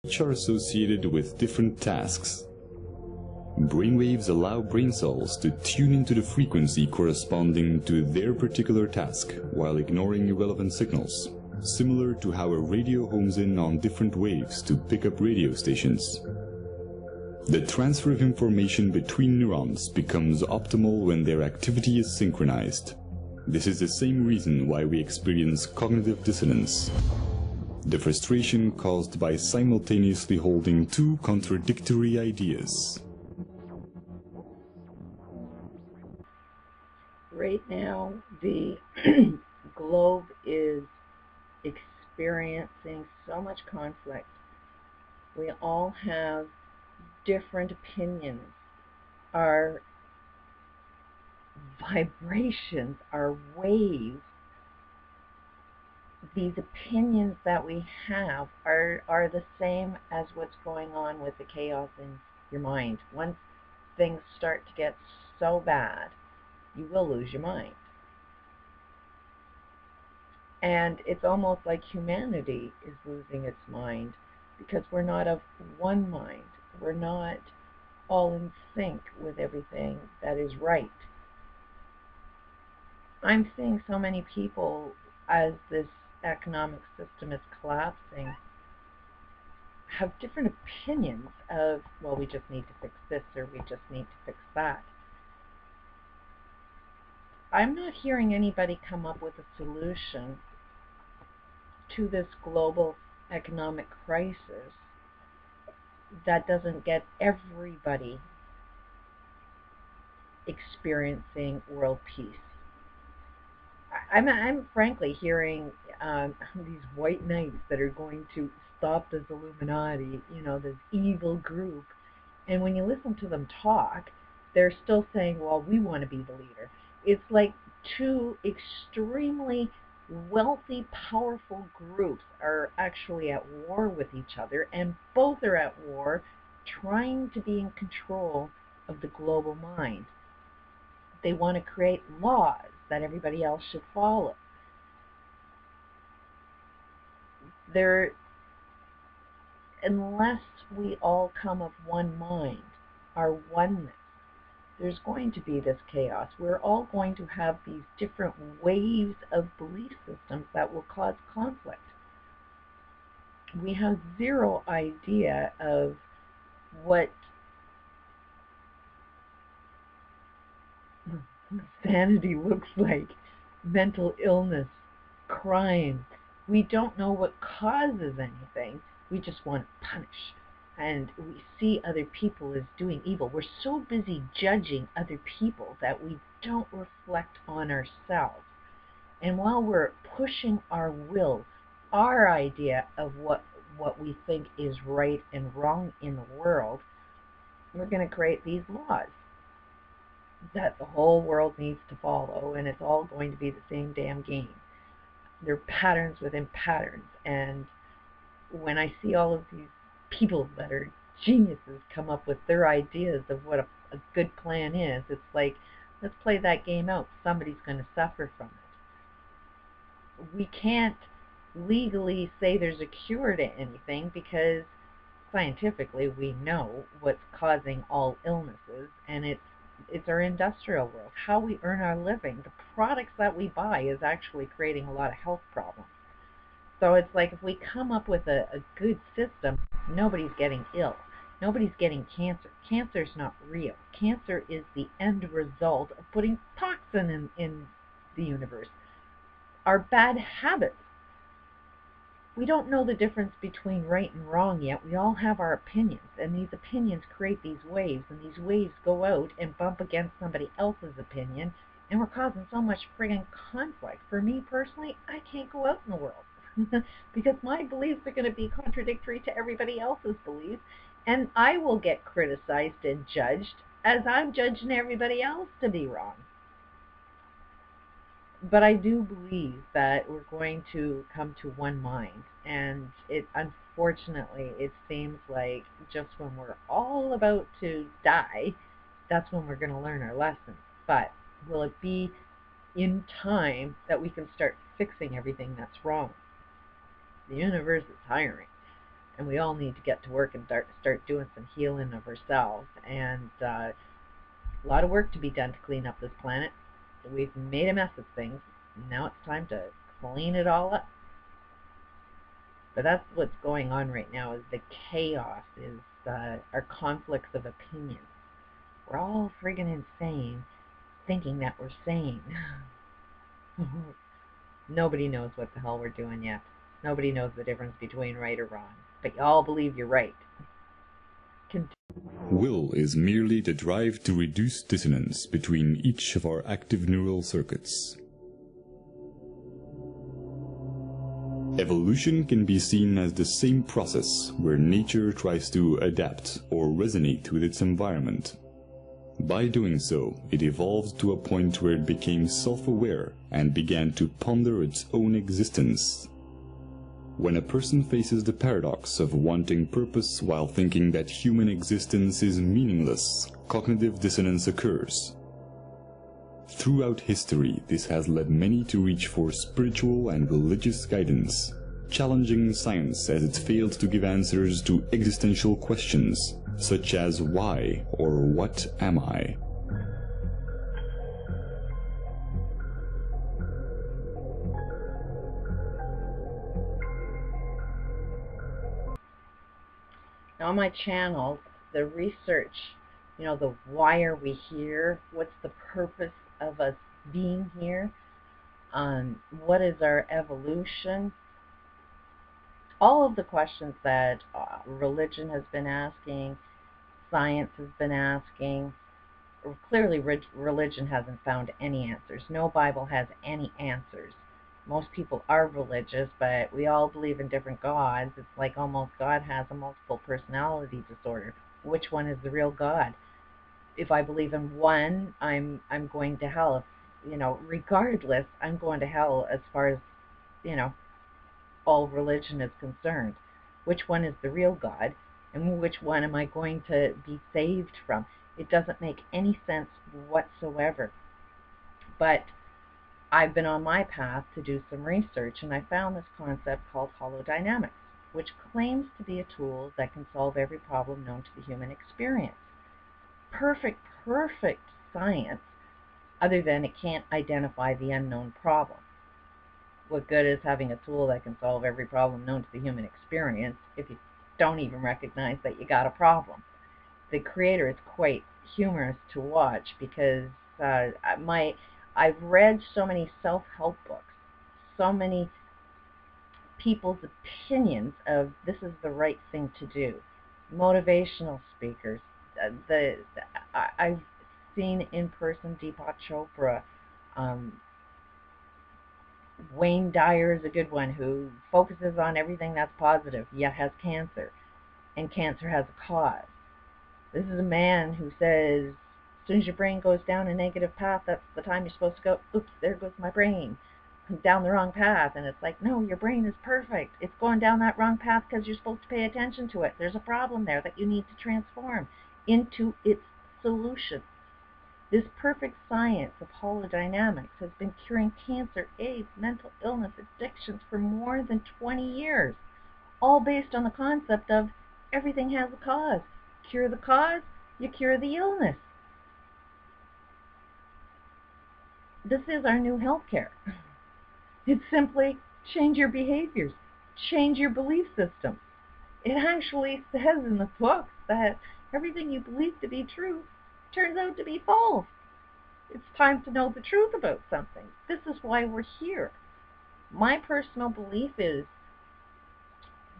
Each are associated with different tasks. Brainwaves allow brain cells to tune into the frequency corresponding to their particular task while ignoring irrelevant signals, similar to how a radio homes in on different waves to pick up radio stations. The transfer of information between neurons becomes optimal when their activity is synchronized. This is the same reason why we experience cognitive dissonance, the frustration caused by simultaneously holding two contradictory ideas. Right now, the globe is experiencing so much conflict. We all have different opinions. Our vibrations, our waves, these opinions that we have are the same as what's going on with the chaos in your mind. Once things start to get so bad, you will lose your mind. And it's almost like humanity is losing its mind because we're not of one mind. We're not all in sync with everything that is right. I'm seeing so many people, as this economic system is collapsing, have different opinions of, well, we just need to fix this or we just need to fix that. I'm not hearing anybody come up with a solution to this global economic crisis that doesn't get everybody experiencing world peace. I'm frankly hearing these white knights that are going to stop this Illuminati, this evil group. And when you listen to them talk, they're still saying, well, we want to be the leader. It's like two extremely wealthy, powerful groups are actually at war with each other, and both are at war trying to be in control of the global mind. They want to create laws that everybody else should follow. Unless we all come of one mind, our oneness, there's going to be this chaos. We're all going to have these different waves of belief systems that will cause conflict. We have zero idea of what sanity looks like, mental illness, crime. We don't know what causes anything. We just want to punish. And we see other people as doing evil. We're so busy judging other people that we don't reflect on ourselves. And while we're pushing our will, our idea of what we think is right and wrong in the world, we're going to create these laws that the whole world needs to follow, and it's all going to be the same damn game. They're patterns within patterns. And when I see all of these people that are geniuses come up with their ideas of what a good plan is, it's like, let's play that game out. Somebody's going to suffer from it. We can't legally say there's a cure to anything because scientifically we know what's causing all illnesses, and it's our industrial world, how we earn our living. The products that we buy is actually creating a lot of health problems. So it's like if we come up with a good system, nobody's getting ill. Nobody's getting cancer. Cancer's not real. Cancer is the end result of putting toxin in the universe. Our bad habits. We don't know the difference between right and wrong yet. We all have our opinions, and these opinions create these waves, and these waves go out and bump against somebody else's opinion, and we're causing so much friggin' conflict. For me personally, I can't go out in the world because my beliefs are going to be contradictory to everybody else's beliefs, and I will get criticized and judged as I'm judging everybody else to be wrong. But I do believe that we're going to come to one mind, and unfortunately it seems like just when we're all about to die, that's when we're going to learn our lessons. But will it be in time that we can start fixing everything that's wrong? The universe is hiring. And we all need to get to work and start doing some healing of ourselves. And a lot of work to be done to clean up this planet. We've made a mess of things. Now it's time to clean it all up. But that's what's going on right now, is the chaos, is our conflicts of opinion. We're all friggin' insane thinking that we're sane. Nobody knows what the hell we're doing yet. Nobody knows the difference between right or wrong. But you all believe you're right. Will is merely the drive to reduce dissonance between each of our active neural circuits. Evolution can be seen as the same process where nature tries to adapt or resonate with its environment. By doing so, it evolved to a point where it became self-aware and began to ponder its own existence. When a person faces the paradox of wanting purpose while thinking that human existence is meaningless, cognitive dissonance occurs. Throughout history, this has led many to reach for spiritual and religious guidance, challenging science as it failed to give answers to existential questions, such as why or what am I? Now on my channel, the research, the why are we here? What's the purpose of us being here? What is our evolution? All of the questions that religion has been asking, science has been asking. Clearly, religion hasn't found any answers. No Bible has any answers. Most people are religious, but we all believe in different gods. It's like almost God has a multiple personality disorder. Which one is the real God? If I believe in one, I'm going to hell. Regardless, I'm going to hell as far as, all religion is concerned. Which one is the real God, and which one am I going to be saved from? It doesn't make any sense whatsoever. But I've been on my path to do some research, and I found this concept called holodynamics, which claims to be a tool that can solve every problem known to the human experience. Perfect science, other than it can't identify the unknown problem. What good is having a tool that can solve every problem known to the human experience if you don't even recognize that you got a problem? The creator is quite humorous to watch, because I've read so many self-help books, so many people's opinions of this is the right thing to do. Motivational speakers. I've seen in person Deepak Chopra. Wayne Dyer is a good one, who focuses on everything that's positive, yet has cancer, and cancer has a cause. This is a man who says, as soon as your brain goes down a negative path, that's the time you're supposed to go, oops, there goes my brain. I'm down the wrong path. And it's like, no, your brain is perfect. It's going down that wrong path because you're supposed to pay attention to it. There's a problem there that you need to transform into its solution. This perfect science of holodynamics has been curing cancer, AIDS, mental illness, addictions for more than 20 years, all based on the concept of everything has a cause. Cure the cause, you cure the illness. This is our new healthcare. It's simply change your behaviors, change your belief system. It actually says in the books that everything you believe to be true turns out to be false. It's time to know the truth about something. This is why we're here. My personal belief is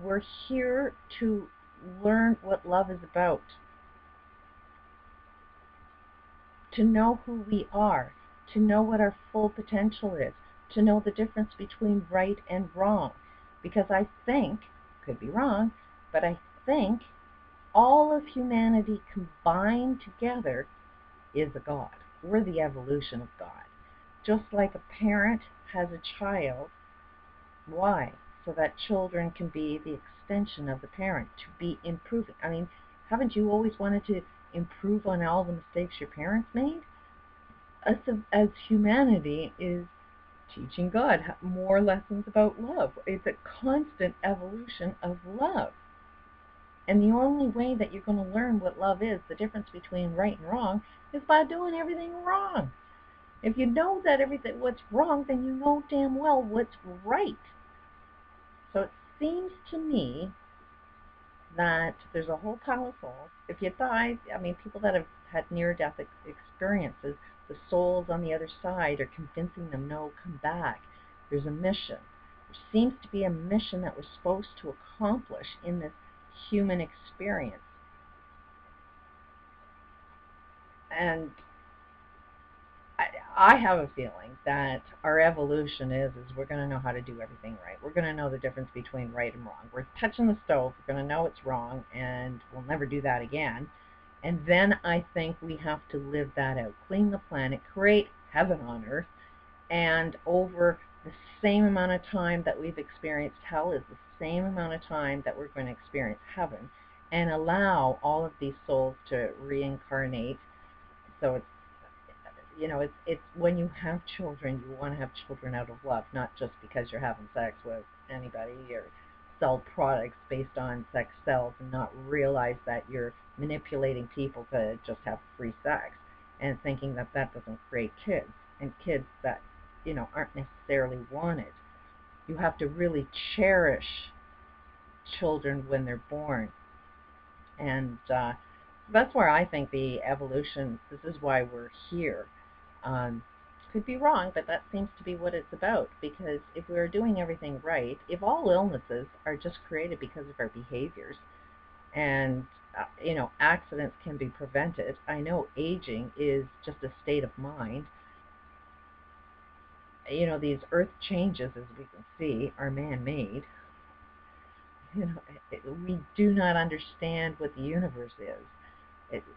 we're here to learn what love is about, to know who we are, to know what our full potential is, to know the difference between right and wrong. Because I think, could be wrong, but I think all of humanity combined together is a God. We're the evolution of God. Just like a parent has a child. Why? So that children can be the extension of the parent, to be improving. I mean, haven't you always wanted to improve on all the mistakes your parents made? Us as humanity is teaching God more lessons about love. It's a constant evolution of love. And the only way that you're going to learn what love is, the difference between right and wrong, is by doing everything wrong. If you know that what's wrong, then you know damn well what's right. So it seems to me that there's a whole pile of souls. If you die, I mean, people that have had near-death experiences, the souls on the other side are convincing them, no, come back. There's a mission. There seems to be a mission that we're supposed to accomplish in this human experience. And I have a feeling that our evolution is we're going to know how to do everything right. We're going to know the difference between right and wrong. We're touching the stove, we're going to know it's wrong, and we'll never do that again. And then I think we have to live that out, clean the planet, create heaven on earth, and over the same amount of time that we've experienced hell is the same amount of time that we're going to experience heaven, and allow all of these souls to reincarnate. So it's, you know, it's when you have children, you want to have children out of love, not just because you're having sex with anybody or sell products based on sex sells, and not realize that you're manipulating people to just have free sex and thinking that that doesn't create kids, and kids that, you know, aren't necessarily wanted. You have to really cherish children when they're born. And that's where I think the evolution, this is why we're here. Could be wrong, but that seems to be what it's about, because if we're doing everything right, if all illnesses are just created because of our behaviors, and you know, accidents can be prevented. I know aging is just a state of mind. You know, these earth changes, as we can see, are man-made. You know, we do not understand what the universe is.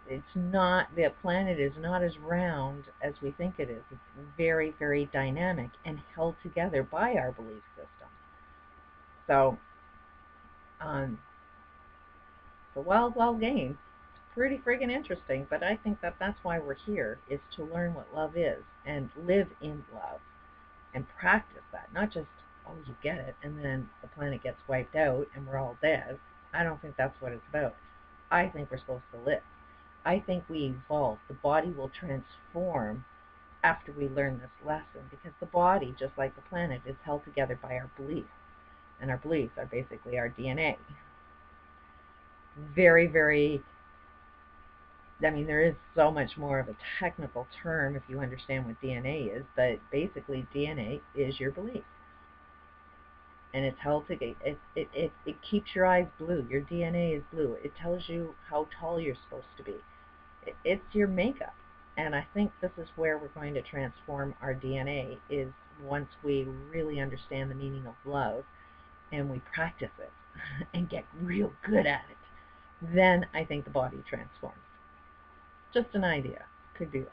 It's not, the planet is not as round as we think it is. It's very, very dynamic and held together by our belief system. So, the wild, wild game. It's pretty friggin' interesting, but I think that that's why we're here, is to learn what love is and live in love and practice that. Not just, oh, you get it, and then the planet gets wiped out and we're all dead. I don't think that's what it's about. I think we're supposed to live. I think we evolve. The body will transform after we learn this lesson, because the body, just like the planet, is held together by our beliefs. And our beliefs are basically our DNA. Very, very, I mean, there is so much more of a technical term if you understand what DNA is, but basically DNA is your belief. And it's held together. It keeps your eyes blue. Your DNA is blue. It tells you how tall you're supposed to be. It's your makeup. And I think this is where we're going to transform our DNA, is once we really understand the meaning of love and we practice it and get real good at it. Then I think the body transforms. Just an idea. Could be wrong.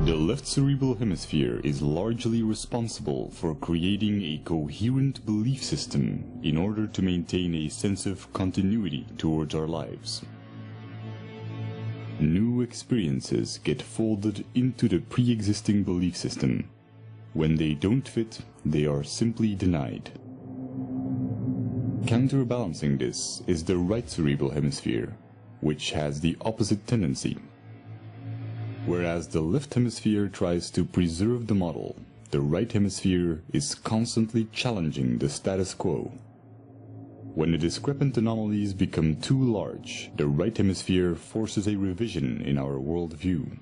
The left cerebral hemisphere is largely responsible for creating a coherent belief system in order to maintain a sense of continuity towards our lives. New experiences get folded into the pre-existing belief system. When they don't fit, they are simply denied. Counterbalancing this is the right cerebral hemisphere, which has the opposite tendency. Whereas the left hemisphere tries to preserve the model, the right hemisphere is constantly challenging the status quo. When the discrepant anomalies become too large, the right hemisphere forces a revision in our worldview.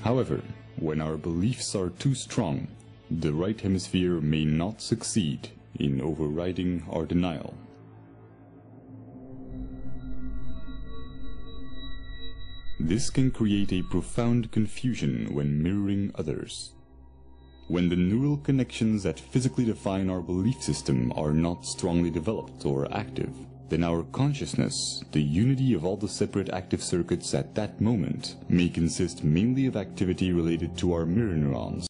However, when our beliefs are too strong, the right hemisphere may not succeed in overriding our denial. This can create a profound confusion when mirroring others. When the neural connections that physically define our belief system are not strongly developed or active, then our consciousness, the unity of all the separate active circuits at that moment, may consist mainly of activity related to our mirror neurons.